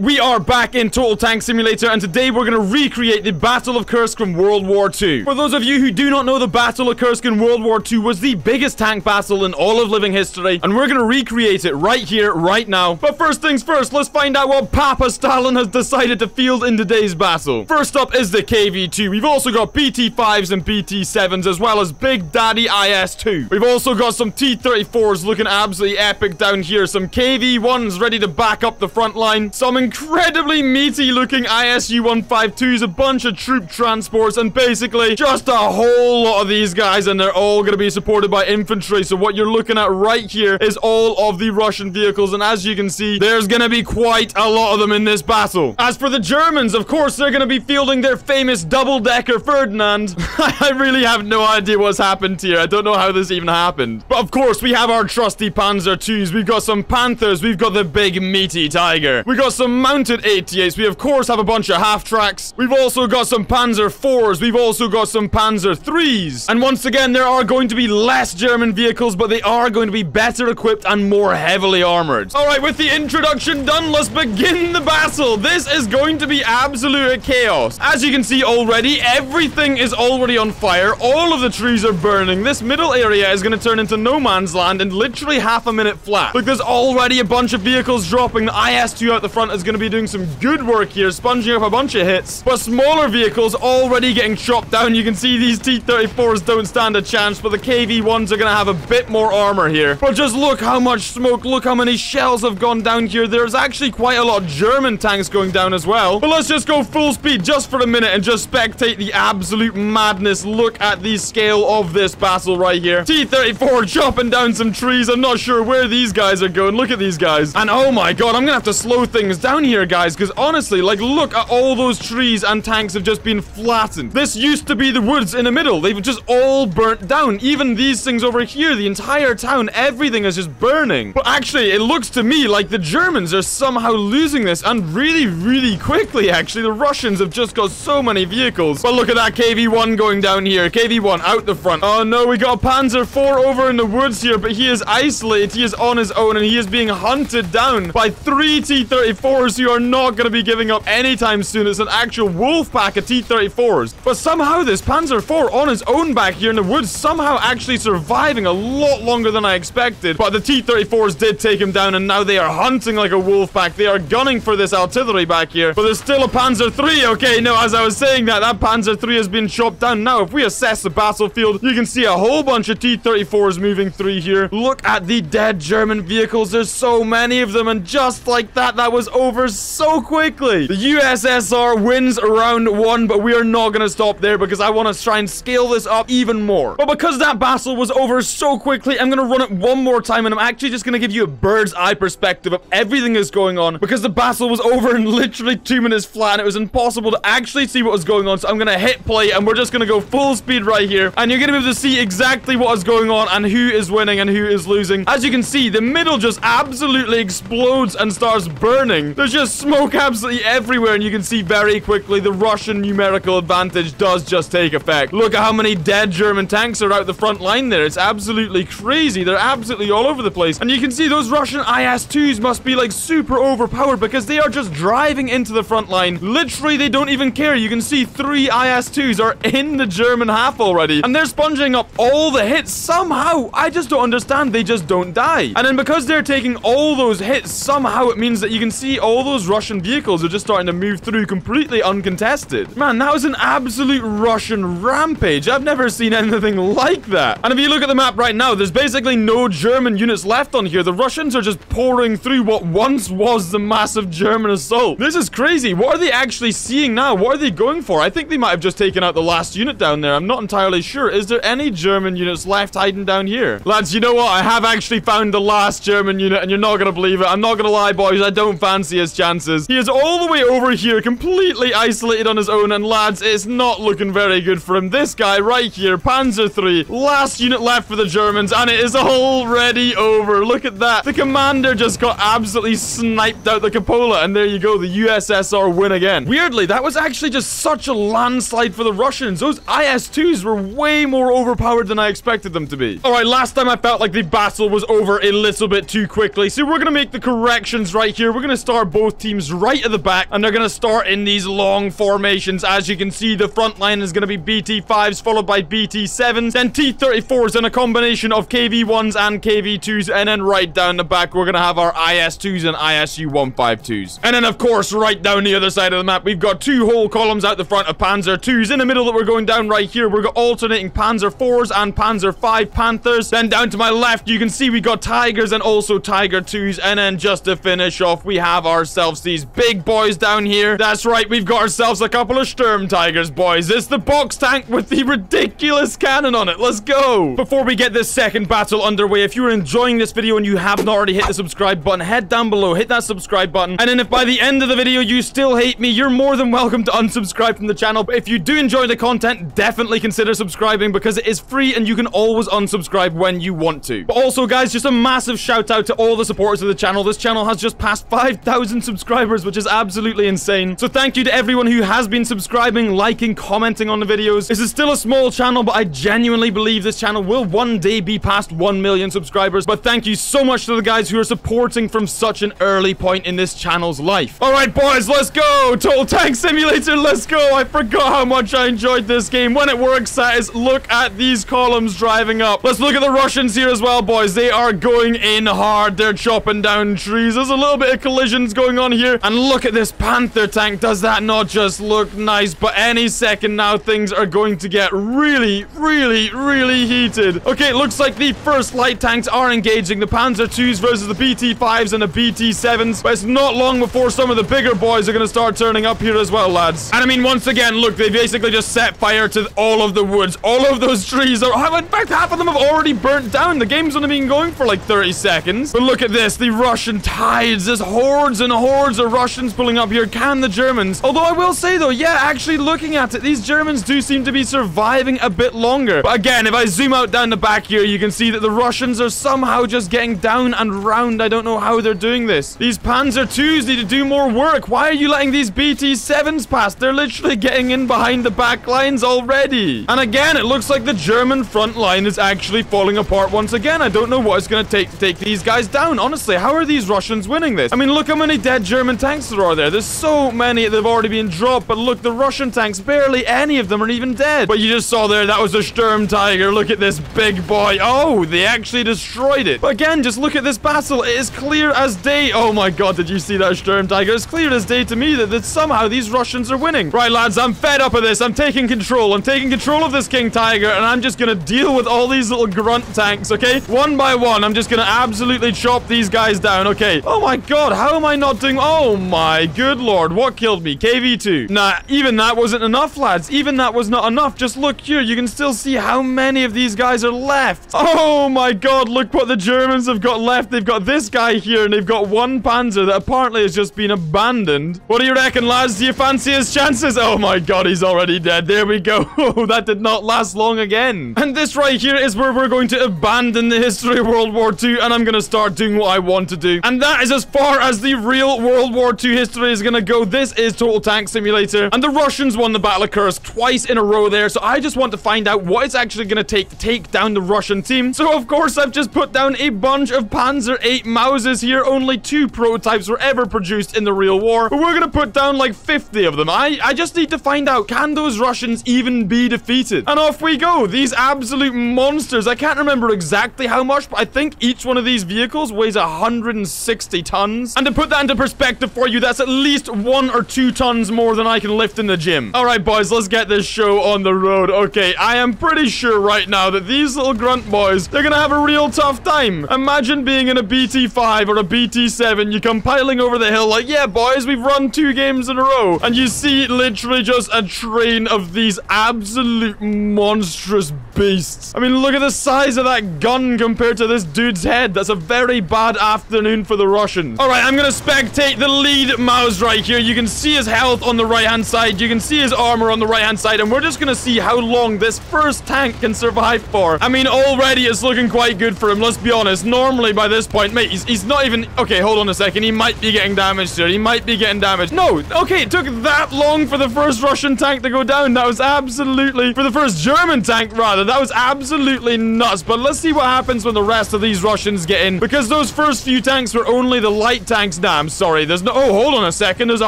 We are back in Total Tank Simulator, and today we're going to recreate the Battle of Kursk from World War II. For those of you who do not know, the Battle of Kursk in World War II was the biggest tank battle in all of living history, and we're going to recreate it right here, right now. But first things first, let's find out what Papa Stalin has decided to field in today's battle. First up is the KV-2. We've also got PT-5s and PT-7s, as well as Big Daddy IS-2. We've also got some T-34s looking absolutely epic down here, some KV-1s ready to back up the front line, some incredibly meaty looking ISU-152s, a bunch of troop transports, and basically just a whole lot of these guys, and they're all going to be supported by infantry. So what you're looking at right here is all of the Russian vehicles, and as you can see, there's going to be quite a lot of them in this battle. As for the Germans, of course, they're going to be fielding their famous double-decker Ferdinand. I really have no idea what's happened here. I don't know how this even happened. But of course, we have our trusty Panzer IIs. We've got some Panthers. We've got the big meaty Tiger. We got some mounted 88s. We of course have a bunch of half-tracks. We've also got some Panzer IVs. We've also got some Panzer IIIs. And once again, there are going to be less German vehicles, but they are going to be better equipped and more heavily armored. Alright, with the introduction done, let's begin the battle. This is going to be absolute chaos. As you can see already, everything is already on fire. All of the trees are burning. This middle area is going to turn into no man's land in literally half a minute flat. Look, there's already a bunch of vehicles dropping. The IS-2 out the front is going to be doing some good work here, sponging up a bunch of hits. But smaller vehicles already getting chopped down. You can see these T-34s don't stand a chance, but the KV-1s are going to have a bit more armor here. But just look how much smoke, look how many shells have gone down here. There's actually quite a lot of German tanks going down as well. But let's just go full speed just for a minute and just spectate the absolute madness. Look at the scale of this battle right here. T-34 chopping down some trees. I'm not sure where these guys are going. Look at these guys. And oh my god, I'm gonna have to slow things down here, guys, because honestly, like, look at all those trees and tanks have just been flattened. This used to be the woods in the middle. They've just all burnt down. Even these things over here, the entire town, everything is just burning. But actually, it looks to me like the Germans are somehow losing this, and really, really quickly, actually. The Russians have just got so many vehicles. But look at that KV-1 going down here. KV-1 out the front. Oh no, we got a Panzer IV over in the woods here, but he is isolated. He is on his own, and he is being hunted down by 3 T-34s who are not going to be giving up anytime soon. It's an actual wolf pack of T-34s. But somehow this Panzer IV on his own back here in the woods, somehow actually surviving a lot longer than I expected. But the T-34s did take him down, and now they are hunting like a wolf pack. They are gunning for this artillery back here. But there's still a Panzer III. Okay, no, as I was saying that Panzer III has been chopped down. Now, if we assess the battlefield, you can see a whole bunch of T-34s moving through here. Look at the dead German vehicles. There's so many of them, and just like that, that was over so quickly. The USSR wins round 1, but we are not going to stop there because I want to try and scale this up even more. But because that battle was over so quickly, I'm going to run it one more time, and I'm actually just going to give you a bird's eye perspective of everything that's going on, because the battle was over in literally 2 minutes flat, and it was impossible to actually see what was going on. So I'm going to hit play, and we're just going to go full speed right here, and you're going to be able to see exactly what is going on and who is winning and who is losing. As you can see, the middle just absolutely explodes and starts burning. There's just smoke absolutely everywhere, and you can see very quickly the Russian numerical advantage does just take effect. Look at how many dead German tanks are out the front line there. It's absolutely crazy. They're absolutely all over the place, and you can see those Russian IS-2s must be like super overpowered because they are just driving into the front line. Literally, they don't even care. You can see 3 IS-2s are in the German half already, and they're sponging up all the hits somehow. I just don't understand. They just don't die. And then because they're taking all those hits, somehow it means that you can see all those Russian vehicles are just starting to move through completely uncontested. Man, that was an absolute Russian rampage. I've never seen anything like that. And if you look at the map right now, there's basically no German units left on here. The Russians are just pouring through what once was the massive German assault. This is crazy. What are they actually seeing now? What are they going for? I think they might have just taken out the last unit down there. I'm not entirely sure. Is there any German units left hiding down here? Lads, you know what? I have actually found the last German unit, and you're not going to believe it. I'm not going to lie, boys. I don't fancy his chances. He is all the way over here, completely isolated on his own, and lads, it's not looking very good for him. This guy right here, Panzer III, last unit left for the Germans, and it is already over. Look at that. The commander just got absolutely sniped out the cupola, and there you go. The USSR win again. Weirdly, that was actually just such a landslide for the Russians. Those IS-2s were way more overpowered than I expected them to be. Alright, last time I felt like the battle was over a little bit too quickly, so we're gonna make the corrections right here. We're gonna start both teams right at the back, and they're going to start in these long formations. As you can see, the front line is going to be BT5s, followed by BT7s, then T34s, and a combination of KV1s and KV2s, and then right down the back, we're going to have our IS2s and ISU 152s. And then, of course, right down the other side of the map, we've got two whole columns out the front of Panzer 2s. In the middle that we're going down right here, we've got alternating Panzer 4s and Panzer 5 Panthers. Then down to my left, you can see we got Tigers and also Tiger 2s. And then just to finish off, we have ourselves these big boys down here. That's right, we've got ourselves a couple of Sturm Tigers, boys. It's the box tank with the ridiculous cannon on it. Let's go. Before we get this second battle underway, if you're enjoying this video and you haven't already hit the subscribe button, head down below, hit that subscribe button. And then if by the end of the video you still hate me, you're more than welcome to unsubscribe from the channel. But if you do enjoy the content, definitely consider subscribing because it is free and you can always unsubscribe when you want to. But also, guys, just a massive shout out to all the supporters of the channel. This channel has just passed 5,000 subscribers, which is absolutely insane. So thank you to everyone who has been subscribing, liking, commenting on the videos. This is still a small channel, but I genuinely believe this channel will one day be past 1 million subscribers. But thank you so much to the guys who are supporting from such an early point in this channel's life. All right, boys, let's go. Total Tank Simulator, let's go. I forgot how much I enjoyed this game. When it works, that is, look at these columns driving up. Let's look at the Russians here as well, boys. They are going in hard. They're chopping down trees. There's a little bit of collisions going on here. And look at this Panther tank. Does that not just look nice? But any second now, things are going to get really, really, really heated. Okay, it looks like the first light tanks are engaging. The Panzer 2s versus the BT5s and the BT7s. But it's not long before some of the bigger boys are going to start turning up here as well, lads. And I mean, once again, look, they basically just set fire to all of the woods. All of those trees are, in fact, half of them have already burnt down. The game's only been going for like 30 seconds. But look at this, the Russian tides. There's hordes and hordes of Russians pulling up here. Can the Germans? Although I will say though, yeah, actually looking at it, these Germans do seem to be surviving a bit longer. But again, if I zoom out down the back here, you can see that the Russians are somehow just getting down and round. I don't know how they're doing this. These Panzer 2s need to do more work. Why are you letting these BT7s pass? They're literally getting in behind the back lines already. And again, it looks like the German front line is actually falling apart once again. I don't know what it's going to take to take these guys down. Honestly, how are these Russians winning this? I mean, look how many dead German tanks there are there. There's so many that have already been dropped. But look, the Russian tanks, barely any of them are even dead. But you just saw there, that was a Sturm Tiger. Look at this big boy. Oh, they actually destroyed it. But again, just look at this battle. It is clear as day. Oh my god, did you see that Sturm Tiger? It's clear as day to me that somehow these Russians are winning. Right, lads, I'm fed up of this. I'm taking control. I'm taking control of this King Tiger, and I'm just gonna deal with all these little grunt tanks, okay? One by one, I'm just gonna absolutely chop these guys down, okay? Oh my god, how am I not doing... Oh my good lord, what killed me? KV2. Nah, even that wasn't enough, lads. Even that was not enough. Just look here. You can still see how many of these guys are left. Oh my god, look what the Germans have got left. They've got this guy here, and they've got one Panzer that apparently has just been abandoned. What do you reckon, lads? Do you fancy his chances? Oh my god, he's already dead. There we go. Oh, that did not last long again. And this right here is where we're going to abandon the history of World War II, and I'm going to start doing what I want to do. And that is as far as the real World War II history is going to go. This is Total Tank Simulator, and the Russians won the Battle of Kursk twice in a row there, so I just want to find out what it's actually going to take down the Russian team. So, of course, I've just put down a bunch of Panzer 8 Mauses here. Only 2 prototypes were ever produced in the real war, but we're going to put down like 50 of them. I just need to find out, can those Russians even be defeated? And off we go. These absolute monsters. I can't remember exactly how much, but I think each one of these vehicles weighs 160 tons. And to put that into perspective for you, that's at least 1 or 2 tons more than I can lift in the gym. All right, boys, let's get this show on the road. Okay, I am pretty sure right now that these little grunt boys, they're gonna have a real tough time. Imagine being in a BT5 or a BT7. You come piling over the hill like, yeah, boys, we've run 2 games in a row. And you see literally just a train of these absolute monstrous beasts. I mean, look at the size of that gun compared to this dude's head. That's a very bad afternoon for the Russians. All right, I'm gonna spectate the lead Maus right here. You can see his health on the right-hand side. You can see his armor on the right-hand side. And we're just gonna see how long this first tank can survive for. I mean, already it's looking quite good for him. Let's be honest. Normally, by this point, mate, he's not even... Okay, hold on a second. He might be getting damaged here. He might be getting damaged. No, okay, it took that long for the first Russian tank to go down. That was absolutely... For the first German tank, rather. That was absolutely nuts. But let's see what happens when the rest of these Russians get in. Because those first few tanks were only the light tanks now. I'm sorry. There's no... Oh, hold on a second. There's a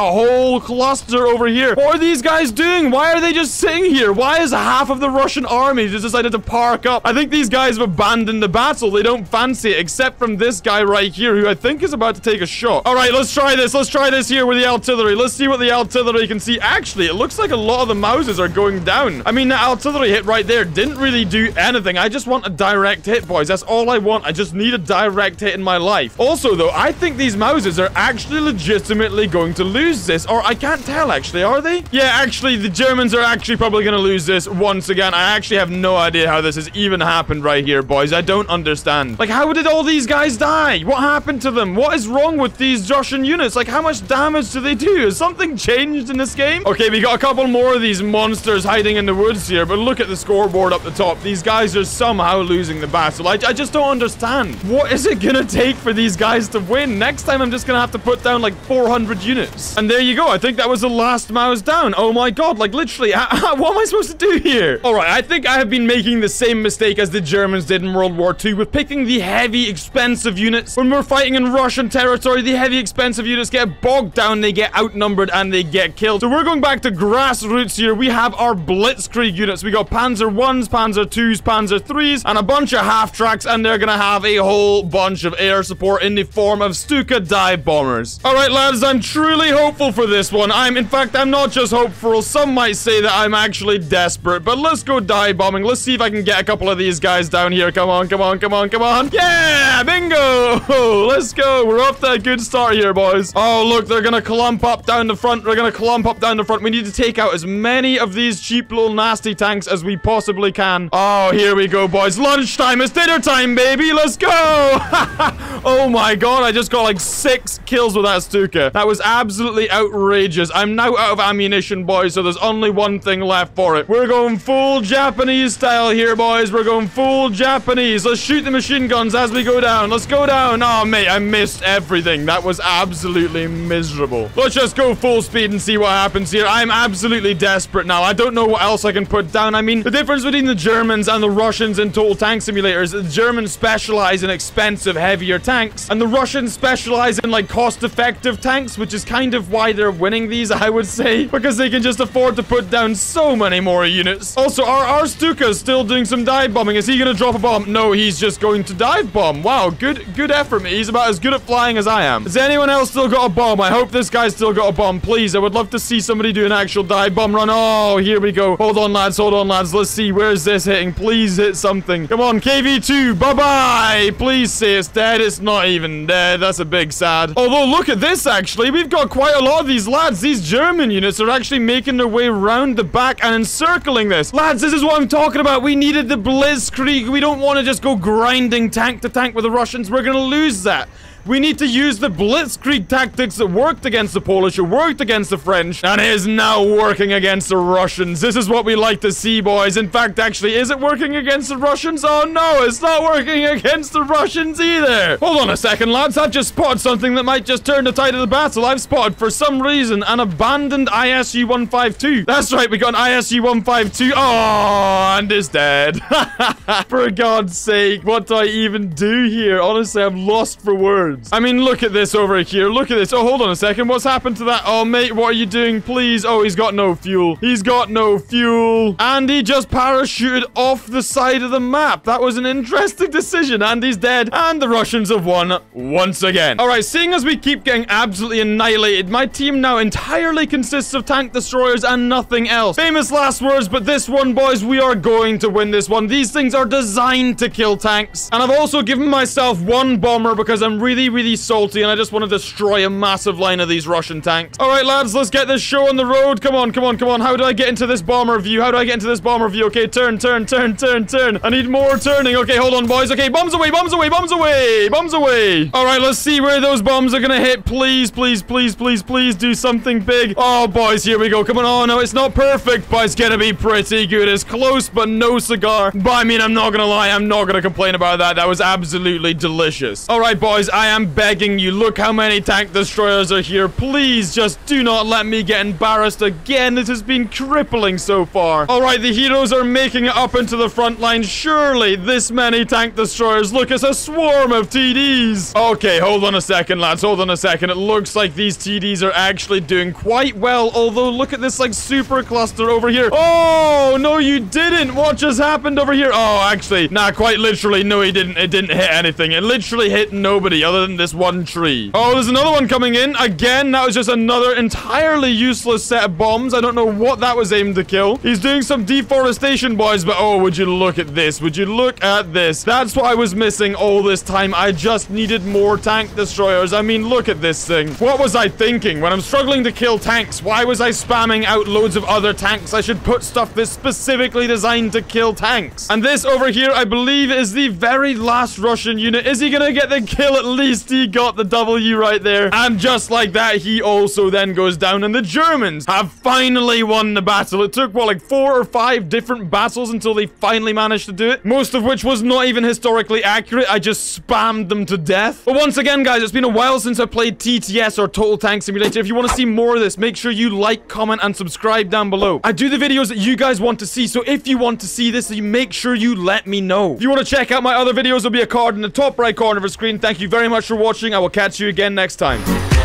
whole cluster over here. What are these guys doing? Why are they just sitting here? Why is half of the Russian army just decided to park up? I think these guys have abandoned the battle. They don't fancy it, except from this guy right here, who I think is about to take a shot. All right, let's try this. Let's try this here with the artillery. Let's see what the artillery can see. Actually, it looks like a lot of the Mauses are going down. I mean, the artillery hit right there didn't really do anything. I just want a direct hit, boys. That's all I want. I just need a direct hit in my life. Also, though, I think these Mauses are actually legitimately going to lose this. Or I can't tell, actually. Are they? Yeah, actually, the Germans are actually probably going to lose this once again. I actually have no idea how this has even happened right here, boys. I don't understand. Like, how did all these guys die? What happened to them? What is wrong with these Russian units? Like, how much damage do they do? Has something changed in this game? Okay, we got a couple more of these monsters hiding in the woods here, but look at the scoreboard up the top. These guys are somehow losing the battle. I just don't understand. What is it gonna take for these guys to win? Next time, I'm just gonna have to put down like 400 units. And there you go. I think that was the last Mao's down. Oh my god, like literally, what am I supposed to do here? All right, I think I have been making the same mistake as the Germans did in World War II with picking the heavy, expensive units. When we're fighting in Russian territory, the heavy, expensive units get bogged down, they get outnumbered, and they get killed. So we're going back to grassroots here. We have our Blitzkrieg units. We got Panzer 1s, Panzer 2s, Panzer 3s, and a bunch of half-tracks, and they're gonna have a whole bunch of air support in the form of Stuka dive bombers. All right, lads, I'm truly hopeful for this one. In fact, I'm not just hopeful. Some might say that I'm actually desperate, but let's go dive bombing. Let's see if I can get a couple of these guys down here. Come on, come on, come on, come on. Yeah, bingo. Let's go. We're off to a good start here, boys. Oh, look, they're gonna clump up down the front. They're gonna clump up down the front. We need to take out as many of these cheap little nasty tanks as we possibly can. Oh, here we go, boys. Lunchtime. It's dinner time, baby. Let's go. Oh my god, I just got like 6 kills with that Stuka. That was absolutely outrageous. I'm now out of ammunition, boys, so there's only one thing left for it. We're going full Japanese style here, boys. We're going full Japanese. Let's shoot the machine guns as we go down. Let's go down. Oh, mate, I missed everything. That was absolutely miserable. Let's just go full speed and see what happens here. I'm absolutely desperate now. I don't know what else I can put down. I mean, the difference between the Germans and the Russians in Total Tank Simulator is the Germans specialize in expensive, heavier tanks, and the Russians specialize in, like, cost-effective tanks, which is kind of why they're winning these, I would say, because they can just afford to put down so many more units. Also, our Stuka is still doing some dive bombing. Is he gonna drop a bomb? No, he's just going to dive bomb. Wow, good effort, mate. He's about as good at flying as I am. Has anyone else still got a bomb? I hope this guy's still got a bomb. Please, I would love to see somebody do an actual dive bomb run. Oh, here we go. Hold on, lads. Hold on, lads. Let's see. Where's this hitting? Please hit something. Come on, KV2. Bye-bye. Please say it's dead. It's not even dead. That's a big sad. Although, look at this, actually. We've got quite a lot of these lads. These German units are actually making their way around the back and encircling this. Lads, this is what I'm talking about. We needed the Blitzkrieg. We don't want to just go grinding tank to tank with the Russians. We're going to lose that. We need to use the Blitzkrieg tactics that worked against the Polish, it worked against the French, and is now working against the Russians. This is what we like to see, boys. In fact, actually, is it working against the Russians? Oh, no, it's not working against the Russians either. Hold on a second, lads. I've just spotted something that might just turn the tide of the battle. I've spotted, for some reason, an abandoned ISU-152. That's right, we got an ISU-152. Oh, and it's dead. For God's sake, what do I even do here? Honestly, I'm lost for words. I mean, look at this over here. Look at this. Oh, hold on a second. What's happened to that? Oh, mate, what are you doing? Please. Oh, he's got no fuel. He's got no fuel. And he just parachuted off the side of the map. That was an interesting decision. And he's dead. And the Russians have won once again. All right, seeing as we keep getting absolutely annihilated, my team now entirely consists of tank destroyers and nothing else. Famous last words, but this one, boys, we are going to win this one. These things are designed to kill tanks. And I've also given myself one bomber because I'm really salty and I just want to destroy a massive line of these Russian tanks. All right, lads, let's get this show on the road. Come on, come on, come on. How do I get into this bomber view? How do I get into this bomber view? Okay, turn, turn, turn, turn, turn. I need more turning. Okay, hold on, boys. Okay, bombs away, bombs away, bombs away, bombs away. All right, let's see where those bombs are gonna hit. Please, please, please, please, please do something big. Oh, boys, here we go. Come on. Oh, no, it's not perfect, but it's gonna be pretty good. It's close, but no cigar. But I mean, I'm not gonna lie. I'm not gonna complain about that. That was absolutely delicious. All right, boys, I am begging you. Look how many tank destroyers are here. Please just do not let me get embarrassed again. It has been crippling so far. All right, the heroes are making it up into the front line. Surely this many tank destroyers. Look, it's a swarm of TDs. Okay, hold on a second, lads. Hold on a second. It looks like these TDs are actually doing quite well. Although, look at this, like, super cluster over here. Oh, no, you didn't. What just happened over here? Oh, actually, nah, quite literally, no, he didn't. It didn't hit anything. It literally hit nobody other than this one tree. Oh, there's another one coming in. Again, that was just another entirely useless set of bombs. I don't know what that was aimed to kill. He's doing some deforestation, boys, but oh, would you look at this? Would you look at this? That's what I was missing all this time. I just needed more tank destroyers. I mean, look at this thing. What was I thinking? When I'm struggling to kill tanks, why was I spamming out loads of other tanks? I should put stuff that's specifically designed to kill tanks. And this over here, I believe, is the very last Russian unit. Is he gonna get the kill? At least he got the W right there. And just like that, he also then goes down. And the Germans have finally won the battle. It took, what, like 4 or 5 different battles until they finally managed to do it. Most of which was not even historically accurate. I just spammed them to death. But once again, guys, it's been a while since I played TTS or Total Tank Simulator. If you want to see more of this, make sure you like, comment, and subscribe down below. I do the videos that you guys want to see, so if you want to see this, you make sure you let me know. If you want to check out my other videos, there'll be a card in the top right corner of the screen. Thank you very much for watching. I will catch you again next time.